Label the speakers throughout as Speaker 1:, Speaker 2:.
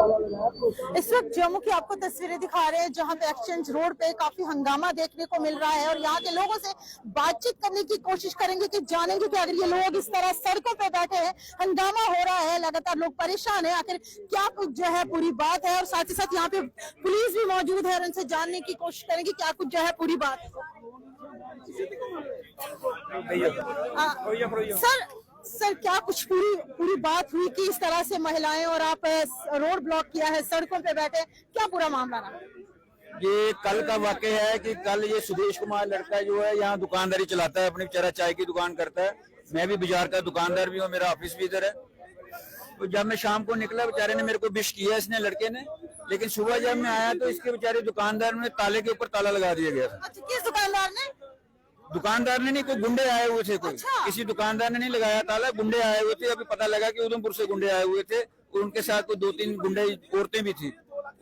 Speaker 1: इस वक्त जम्मू की आपको तस्वीरें दिखा रहे हैं जहां पे एक्सचेंज रोड पे काफी हंगामा देखने को मिल रहा है और यहाँ के लोगों से बातचीत करने की कोशिश करेंगे कि जानेंगे कि अगर ये लोग इस तरह सड़कों पे बैठे हैं, हंगामा हो रहा है, लगातार लोग परेशान हैं, आखिर क्या कुछ जो है पूरी बात है। और साथ ही साथ यहाँ पे पुलिस भी मौजूद है और उनसे जानने की कोशिश करेंगे क्या कुछ जो है पूरी बात। सर क्या कुछ पूरी बात हुई कि इस तरह से महिलाएं और आप रोड ब्लॉक किया है, सड़कों पे बैठे, क्या पूरा मामला रहा?
Speaker 2: ये कल का वाकया है कि कल ये सुदेश कुमार लड़का जो है यहाँ दुकानदारी चलाता है, अपनी बेचारा चाय की दुकान करता है। मैं भी बाजार का दुकानदार भी हूँ, मेरा ऑफिस भी इधर है। तो जब मैं शाम को निकला, बेचारे ने मेरे को विश किया इसने लड़के ने, लेकिन सुबह जब मैं आया तो इसके बेचारे दुकानदार ने ताले के ऊपर ताला लगा दिया गया।
Speaker 1: अच्छा, किस दुकानदार ने?
Speaker 2: दुकानदार ने नहीं, कोई गुंडे आए हुए थे। कोई
Speaker 1: अच्छा।
Speaker 2: किसी दुकानदार ने नहीं लगाया ताला, गुंडे आए हुए थे। अभी पता लगा कि उधमपुर से गुंडे आए हुए थे और उनके साथ कोई 2-3 गुंडे औरतें भी थी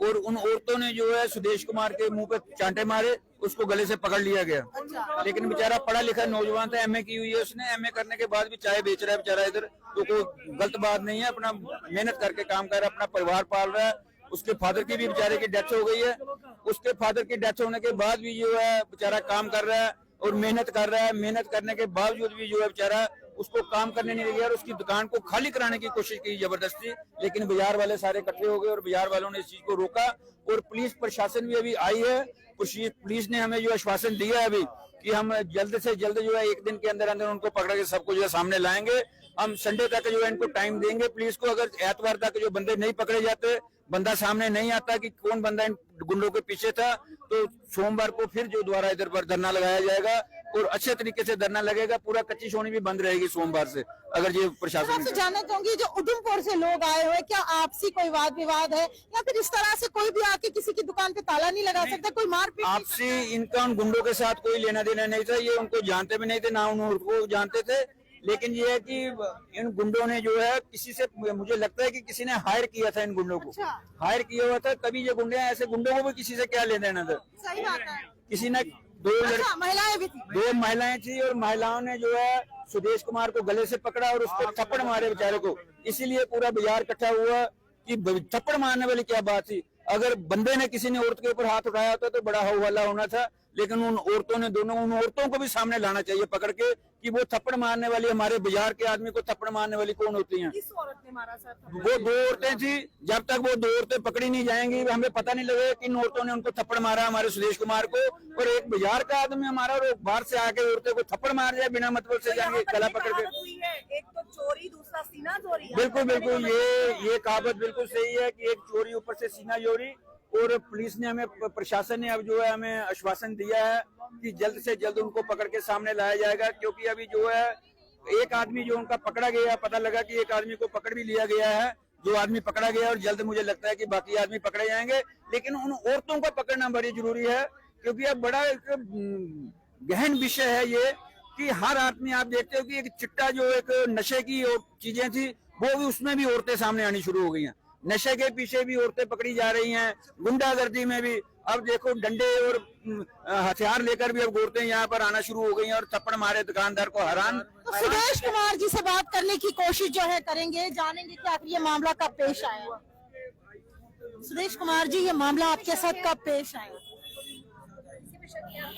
Speaker 2: और उन औरतों ने जो है सुदेश कुमार के मुंह पे चांटे मारे, उसको गले से पकड़ लिया गया।
Speaker 1: अच्छा।
Speaker 2: लेकिन बेचारा पढ़ा लिखा नौजवान था, एमए की हुई है उसने। एमए करने के बाद भी चाय बेच रहा है बेचारा इधर, तो कोई गलत बात नहीं है। अपना मेहनत करके काम कर रहा है, अपना परिवार पाल रहा है। उसके फादर की भी बेचारे की डेथ हो गई है। उसके फादर की डेथ होने के बाद भी जो है बेचारा काम कर रहा है और मेहनत कर रहा है। मेहनत करने के बावजूद भी जो है बेचारा उसको काम करने नहीं दिया और उसकी दुकान को खाली कराने की कोशिश की जबरदस्ती, लेकिन बाजार वाले सारे इकट्ठे हो गए और बाजार वालों ने इस चीज को रोका। और पुलिस प्रशासन भी अभी आई है। पुलिस ने हमें जो आश्वासन दिया है अभी कि हम जल्द से जल्द जो है 1 दिन के अंदर अंदर उनको पकड़ के सबको जो है सामने लाएंगे। हम संडे तक जो है इनको टाइम देंगे पुलिस को। अगर एतवार तक जो बंदे नहीं पकड़े जाते, बंदा सामने नहीं आता कि कौन बंदा इन गुंडों के पीछे था, तो सोमवार को फिर जो दोबारा इधर पर धरना लगाया जाएगा और अच्छे तरीके से धरना लगेगा। पूरा कच्ची सोनी भी बंद रहेगी सोमवार से। अगर ये प्रशासन
Speaker 1: आपसे जानना चाहूंगी, जो उधमपुर से लोग आए हुए, क्या आपसी कोई वाद विवाद है या फिर इस तरह से कोई भी आके किसी की दुकान पे ताला नहीं लगा सकता, कोई मारपीट?
Speaker 2: आपसी इनका उन गुंडों के साथ कोई लेना देना नहीं था। ये उनको जानते भी नहीं थे, ना उनको जानते थे। लेकिन ये है कि इन गुंडों ने जो है किसी से, मुझे लगता है कि किसी ने हायर किया था इन गुंडों को।
Speaker 1: अच्छा।
Speaker 2: हायर किया हुआ था तभी ये गुंडे, ऐसे गुंडों को भी किसी से क्या लेना देना था।
Speaker 1: सही बात है।
Speaker 2: किसी ने
Speaker 1: अच्छा, महिलाएं भी थी?
Speaker 2: 2 महिलाएं थी और महिलाओं ने जो है सुदेश कुमार को गले से पकड़ा और उसको थप्पड़ मारे बेचारे को। इसीलिए पूरा बाजार इकट्ठा हुआ कि थप्पड़ मारने वाली क्या बात थी। अगर बंदे ने किसी ने औरत के ऊपर हाथ उठाया होता तो बड़ा हौला होना था। लेकिन उन औरतों ने उन औरतों को भी सामने लाना चाहिए पकड़ के कि वो थप्पड़ मारने वाली, हमारे बाजार के आदमी को थप्पड़ मारने वाली कौन होती हैं?
Speaker 1: किस औरत ने मारा सर?
Speaker 2: वो 2 औरतें थी। जब तक वो 2 औरतें पकड़ी नहीं जाएंगी हमें पता नहीं लगेगा किन औरतों ने उनको थप्पड़ मारा हमारे सुदेश कुमार को। और एक बाजार का आदमी हमारा और बाहर से आके औरतें को थप्पड़ मार जाए बिना मतलब से, जाएंगे गला पकड़ के।
Speaker 3: एक तो चोरी, दूसरा सीना चोरी।
Speaker 2: बिल्कुल ये कहावत बिल्कुल सही है कि एक चोरी ऊपर से सीना चोरी। और पुलिस ने हमें, प्रशासन ने अब जो है हमें आश्वासन दिया है कि जल्द से जल्द उनको पकड़ के सामने लाया जाएगा। क्योंकि अभी जो है एक आदमी जो उनका पकड़ा गया, पता लगा कि एक आदमी को पकड़ भी लिया गया है, जो आदमी पकड़ा गया, और जल्द मुझे लगता है कि बाकी आदमी पकड़े जाएंगे। लेकिन उन औरतों को पकड़ना बड़ी जरूरी है क्योंकि अब बड़ा एक गहन विषय है ये कि हर आदमी, आप देखते हो कि एक चिट्टा जो एक नशे की चीजें थी वो भी, उसमें भी औरतें सामने आनी शुरू हो गई हैं। नशे के पीछे भी औरतें पकड़ी जा रही हैं, गुंडागर्दी में भी। अब देखो डंडे और हथियार लेकर भी अब औरतें यहाँ पर आना शुरू हो गई हैं और थप्पड़ मारे दुकानदार को हैरान।
Speaker 1: तो सुदेश कुमार जी से बात करने की कोशिश जो है करेंगे, जानेंगे कि आखिर ये मामला कब पेश आया। सुदेश कुमार जी, ये मामला आपके साथ कब पेश आया?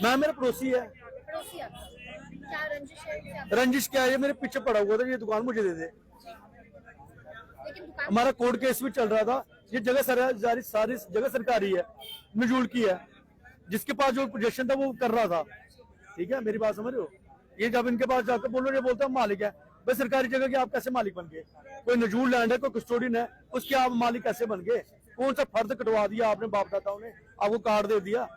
Speaker 4: मैं, मेरा पड़ोसी है।
Speaker 3: क्या रंजिश है?
Speaker 4: रंजिश क्या है, ये मेरे पीछे पड़ा हुआ था, ये दुकान मुझे दे दे। हमारा कोर्ट केस भी चल रहा था। ये जगह सारी जगह सरकारी है, नजूल की है। जिसके पास जो पोजीशन था वो कर रहा था। ठीक है, मेरी बात समझ रहे हो? ये जब इनके पास जाकर बोलो, ये बोलता है मालिक है। भाई सरकारी जगह के आप कैसे मालिक बन गए? कोई नजूल लैंड है, कोई कस्टोडियन है, उसके आप मालिक कैसे बन गए? कौन सा फर्ज कटवा दिया आपने बाप दादाओं ने? आपको कार्ड दे दिया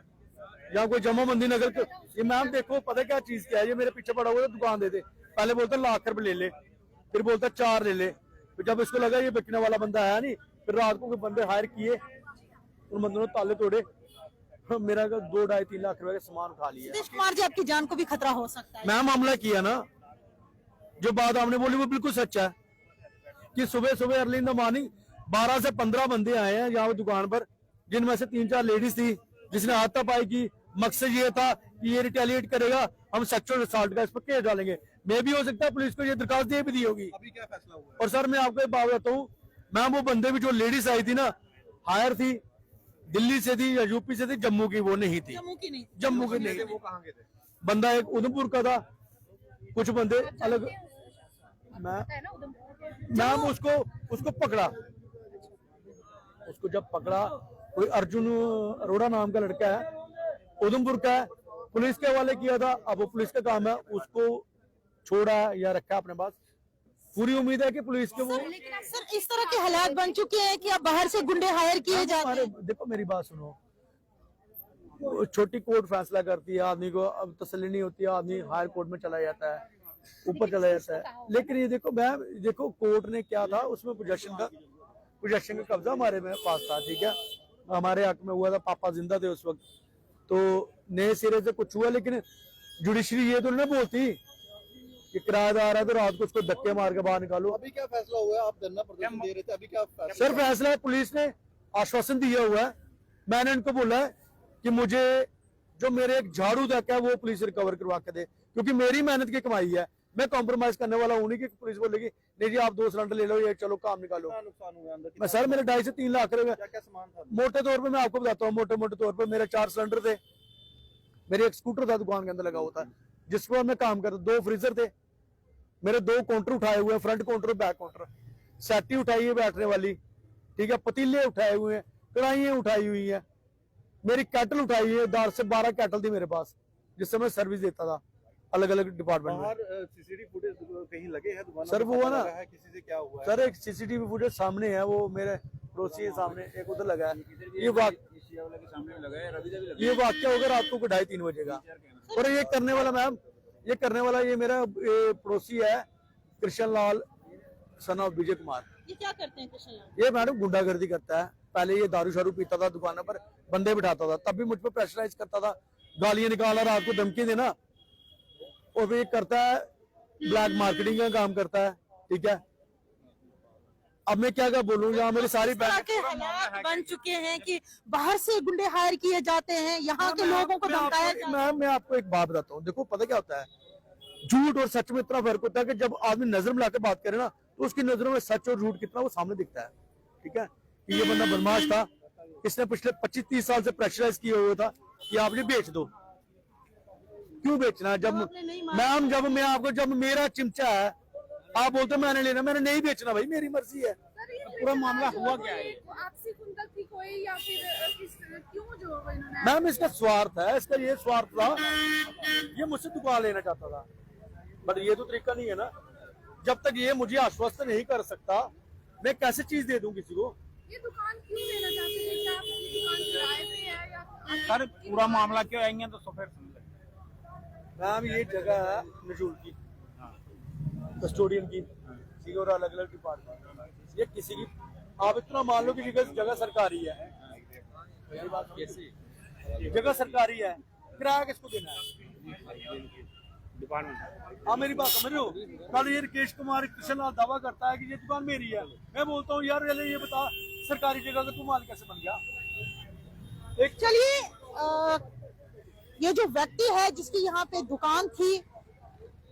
Speaker 4: या कोई जमाबंदी नगर? ये मैम देखो, पता क्या चीज क्या है, ये मेरे पीछे पड़ा हुआ था, दुकान दे दे। पहले बोलता ₹1,00,000 ले ले, फिर बोलता 4 ले ले। फिर जब इसको लगा ये बिकने वाला बंदा है नहीं, फिर रात को कोई बंदे हायर किए, उन बंदों ने ताले तोड़े, मेरा 2-2.5-3 लाख रुपए का सामान उठा लिया।
Speaker 1: सुदेश कुमार जी, आपकी जान को भी खतरा हो सकता है।
Speaker 4: मैं मामला किया ना, जो बात आपने बोली वो बिल्कुल सच है कि सुबह सुबह अर्ली इन द मॉर्निंग 12 से 15 बंदे आए हैं यहाँ दुकान पर, जिनमें से 3-4 लेडीज थी, जिसने हाथापाई की। मकसद ये था कि ये रिटेलिएट करेगा, हम सेक्सुअल असॉल्ट का इस पर केस डालेंगे। मैं भी हो सकता है पुलिस को ये दरखास्त दे भी दी होगी।
Speaker 5: अभी क्या फैसला हुआ?
Speaker 4: और सर मैं आपको एक बात बताऊं, मैं वो बंदे भी जो लेडीज आई थी ना, हायर थी, दिल्ली से थी या यूपी से थी, जम्मू की वो नहीं थी,
Speaker 1: जम्मू की नहीं
Speaker 4: जम्मू की नहीं थी। बंदा एक उधमपुर का था, कुछ बंदे अलग। मैम उसको पकड़ा, उसको जब पकड़ा, कोई अर्जुन अरोड़ा नाम का लड़का है, उधमपुर का है, पुलिस के हवाले किया था। अब वो पुलिस का काम है, उसको छोड़ा या रखा अपने पास। पूरी उम्मीद है कि पुलिस के वो
Speaker 1: सर इस तरह के हालात बन चुके हैं कि अब बाहर से गुंडे हायर किए जाते हैं।
Speaker 4: देखो मेरी बात सुनो, छोटी कोर्ट फैसला करती है, आदमी को अब तसल्ली नहीं होती है, आदमी हायर कोर्ट में चला जाता है, ऊपर चला जाता है। लेकिन ये देखो मैम, देखो कोर्ट ने क्या था, उसमें पोजेशन का कब्जा हमारे में पास था, ठीक है, हमारे हक में हुआ था, पापा जिंदा थे उस वक्त, तो नए सिरे से कुछ हुआ। लेकिन जुडिशरी ये तो नहीं बोलती कि किराएदार है तो रात को उसको धक्के मार के बाहर निकालो।
Speaker 5: अभी क्या फैसला हुआ है? आप धरना प्रदर्शन दे रहे थे, अभी क्या फैसला?
Speaker 4: सर फैसला पुलिस ने आश्वासन दिया हुआ है, मैंने इनको बोला है कि मुझे जो मेरे एक झाड़ू तक है वो पुलिस रिकवर करवा के दे, क्योंकि मेरी मेहनत की कमाई है, मैं कॉम्प्रोमाइज करने वाला हूँ नहीं कि पुलिस बोलेगी नहीं जी आप 2 सिलेंडर ले लो, ये चलो काम निकालो।
Speaker 5: नुकसान हुआ अंदर?
Speaker 4: मैं सर मेरे 2.5 से 3 लाख रुपए
Speaker 5: क्या क्या सामान था?
Speaker 4: मोटे तौर पे मैं आपको बताता हूँ, मोटे तौर पे मेरे 4 सिलेंडर थे, मेरे एक स्कूटर था दुकान के अंदर लगा हुआ था जिस पर मैं काम करता, 2 फ्रीजर थे, मेरे 2 काउंटर उठाए हुए हैं, फ्रंट काउंटर और बैक काउंटर, सेटी उठाई है बैठने वाली, ठीक है, पतीले उठाए हुए हैं, कढ़ाइयाँ उठाई हुई है, मेरी कैटल उठाई है, 10 से 12 कैटल थी मेरे पास जिससे मैं सर्विस देता था अलग अलग डिपार्टमेंट में।
Speaker 5: सीसीटीवी फुटेज कहीं लगे हैं दुकान
Speaker 4: सर वो है ना,
Speaker 5: किसी से क्या हुआ है?
Speaker 4: सर एक सीसीटीवी फुटेज सामने है, वो मेरे पड़ोसी के सामने एक उधर लगा है, ये वाक्य होगा रात को 2:30-3 बजे का। और ये करने वाला मैम, ये मेरा पड़ोसी है कृष्ण लाल सन ऑफ विजय कुमार।
Speaker 1: ये क्या करते हैं कृष्ण लाल?
Speaker 4: ये मैडम गुंडागर्दी करता है, पहले ये दारू शारू पीता था, दुकानों पर बंदे बिठाता था, तब भी मुझ पर प्रेशराइज करता था, गालियां निकाला, रात को धमकी देना, और फिर ये करता है ब्लैक मार्केटिंग का काम करता है, ठीक है। अब मैं क्या बोलूं, यहाँ मेरी सारी
Speaker 1: इस तरह के हालात बन चुके हैं कि बाहर से गुंडे हायर किए जाते हैं, यहाँ के लोगों को धमकाया जाता है।
Speaker 4: मैं आपको एक बात बताता हूँ, देखो पता क्या होता है, झूठ और सच में इतना फर्क होता है कि जब आदमी नजर मिला के बात करे ना, तो उसकी नजरों में सच और झूठ कितना वो सामने दिखता है, ठीक है। कि ये बंदा बदमाश था, इसने पिछले 25-30 साल से प्रेशराइज किया हुआ था कि आप ये बेच दो। क्यों बेचना है? जब मैम जब मेरा चिमचा है, आप बोलते मैंने लेना, मैंने नहीं बेचना भाई, मेरी मर्जी है। पूरा मामला हुआ क्या है?
Speaker 3: आपसी कुंतल थी कोई या फिर क्यों जो इन्होंने?
Speaker 4: मैम इसका स्वार्थ है, इसका ये स्वार्थ था, ये मुझसे दुकान लेना चाहता था, बट ये तो तरीका नहीं है ना, जब तक ये मुझे आश्वस्त नहीं कर सकता, मैं कैसे चीज दे दूं किसी को?
Speaker 3: ये दुकान क्यों लेना चाहते हैं? क्या आपकी दुकान किराए पे है या?
Speaker 6: सर पूरा मामला क्यों आएंगे तो फिर समझ।
Speaker 4: मैम ये जगह है नजूल की, कस्टोडियन की, ठीक है, और अलग अलग डिपार्टमेंट, ये किसी की, आप इतना मान लो कि जगह सरकारी है, जगह सरकारी है, किराया किसको देना है? डिपार्टमेंट। हाँ मेरी बात समझ रहे हो? कल ये राकेश कुमार कृष्ण लाल दावा करता है कि ये दुकान मेरी है, मैं बोलता हूँ यार ये बता सरकारी जगह का तू मालिक कैसे बन गया?
Speaker 1: एक चलिए ये जो व्यक्ति है जिसकी यहाँ पे दुकान थी,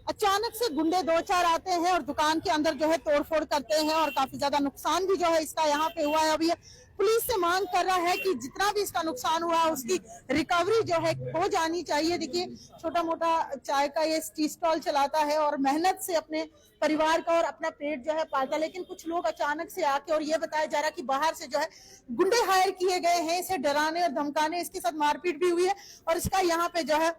Speaker 1: अचानक से गुंडे 2-4 आते हैं और दुकान के अंदर जो है तोड़फोड़ करते हैं और काफी ज्यादा नुकसान भी जो है इसका यहाँ पे हुआ है। अभी ये पुलिस से मांग कर रहा है कि जितना भी इसका नुकसान हुआ उसकी रिकवरी जो है हो जानी चाहिए। देखिए छोटा मोटा चाय का ये टी स्टॉल चलाता है और मेहनत से अपने परिवार का और अपना पेट जो है पालता, लेकिन कुछ लोग अचानक से आके, और ये बताया जा रहा है कि बाहर से जो है गुंडे हायर किए गए हैं इसे डराने और धमकाने, इसके साथ मारपीट भी हुई है और इसका यहाँ पे जो है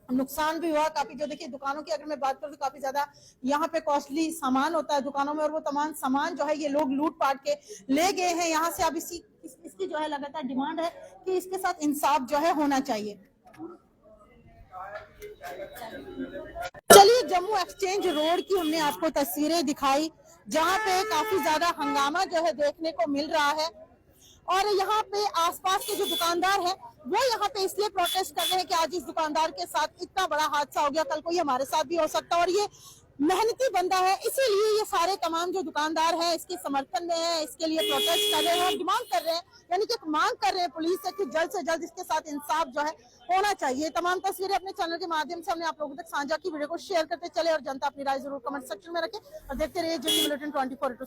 Speaker 1: नुकसान भी हुआ काफी। जो देखिए दुकानों की अगर मैं बात करूँ तो काफी ज्यादा यहाँ पे कॉस्टली सामान होता है दुकानों में, और वो तमाम सामान जो है ये लोग लूट पाट के ले गए हैं यहाँ से। अब इसकी जो है लगातार डिमांड है कि इसके साथ इंसाफ जो है होना चाहिए। चलिए जम्मू एक्सचेंज रोड की हमने आपको तस्वीरें दिखाई, जहाँ पे काफी ज्यादा हंगामा जो है देखने को मिल रहा है, और यहाँ पे आसपास के जो दुकानदार हैं वो यहाँ पे इसलिए प्रोटेस्ट कर रहे हैं कि आज इस दुकानदार के साथ इतना बड़ा हादसा हो गया, कल को ये हमारे साथ भी हो सकता है, और ये मेहनती बंदा है, इसीलिए ये सारे तमाम जो दुकानदार हैं इसके समर्थन में है, इसके लिए प्रोटेस्ट कर रहे हैं और डिमांड कर रहे हैं, यानी कि मांग कर रहे हैं पुलिस से कि जल्द से जल्द इसके साथ इंसाफ जो है होना चाहिए। तमाम तस्वीरें अपने चैनल के माध्यम से हमने आप लोगों तक साझा की, वीडियो को शेयर करते चले और जनता अपनी राय जरूर कमेंट सेक्शन में रखे और देखते रहिए जिंदगी बुलेटिन 24/7।